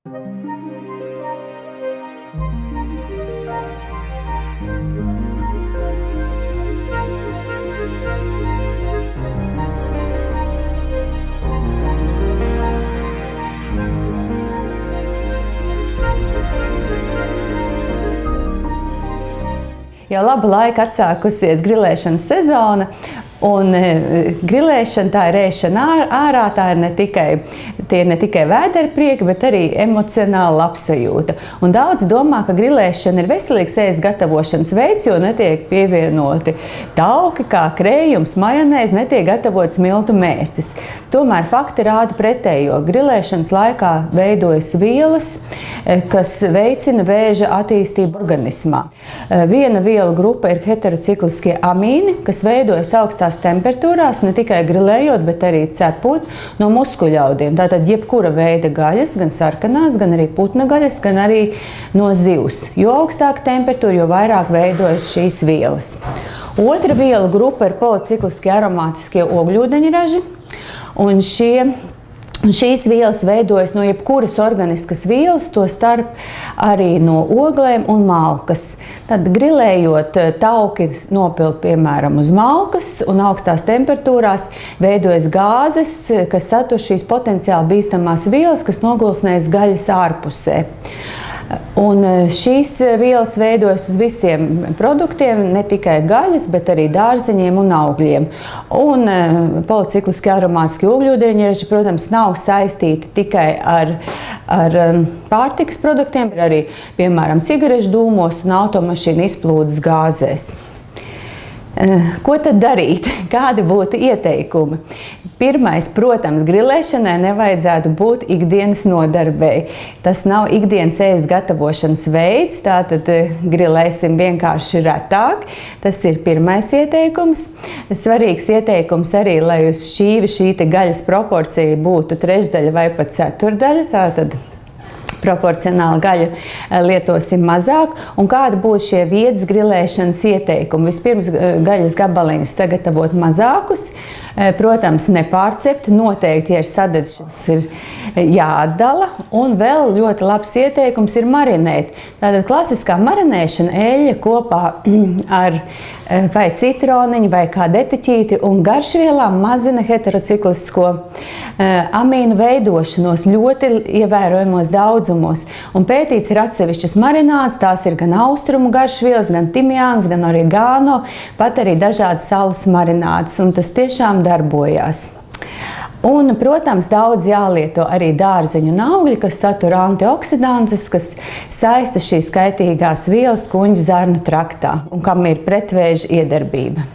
Jau labu laiku atsākusies grilēšanas sezona, un grilēšana, tā ir ēšana ārā, tie ir ne tikai vēderprieki, bet arī emocionāla labsajūta. Un daudz domā, ka grilēšana ir veselīgs ēst gatavošanas veids, jo netiek pievienoti tauki, kā krējums, majonēze, netiek gatavots miltu mērcis. Tomēr fakti rāda pretējo. Grilēšanas laikā veidojas vielas, kas veicina vēža attīstību organismā. Viena vielu grupa ir heterocikliskie amīni, kas veidojas augstās temperatūrās, ne tikai grilējot, bet arī cepot no muskuļaudiem. Tātad jebkura veida gaļas, gan sarkanās, gan arī putna gaļas, gan arī no zivs. Jo augstāka temperatūra, jo vairāk veidojas šīs vielas. Otra vielu grupa ir policikliskie aromātiskie ogļūdeņraži, un šīs vielas veidojas no jebkuras organiskas vielas, to starp arī no oglēm un malkas. Tad grilējot, tauki nopild piemēram uz malkas un augstās temperatūrās veidojas gāzes, kas satur šīs potenciāli bīstamās vielas, kas nogulsnējas gaļas ārpusē. Un šīs vielas veidojas uz visiem produktiem, ne tikai gaļas, bet arī dārzeņiem un augļiem. Un policikliski aromātiski ogļūdeņraži, protams, nav saistīti tikai ar pārtikas produktiem, bet arī, piemēram, cigarešu dūmos un automašīnu izplūdes gāzēs. Ko tad darīt? Kādi būtu ieteikumi? Pirmais, protams, grilēšanai nevajadzētu būt ikdienas nodarbei. Tas nav ikdienas ēst gatavošanas veids, tātad grilēsim vienkārši retāk. Tas ir pirmais ieteikums. Svarīgs ieteikums arī, lai uz šķīvi šī gaļas proporcija būtu trešdaļa vai pat ceturdaļa. Tātad proporcionāli gaļu lietosim mazāk. Un kādi būtu šie vietas grilēšanas ieteikumi? Vispirms gaļas gabaliņus sagatavot mazākus. Protams, nepārcept, noteikti, ja ir sadedzis, ir jāatdala. Un vēl ļoti labs ieteikums ir marinēt. Tātad klasiskā marinēšana eļļa kopā ar vai citroniņu vai kā detiķīti un garšvielām mazina heterociklisko amīnu veidošanos ļoti ievērojamos daudzumos. Un pētīts ir atsevišķas marinātas, tās ir gan austrumu garšvielas, gan timjāns, gan oregano, pat arī dažādas salus marinātas, un tas tiešām darbojās. Un, protams, daudz jālieto arī dārzeņu un augļi, kas satur antioksidantus, kas saista šīs kaitīgās vielas kuņģa zarnu traktā un kam ir pretvēža iedarbība.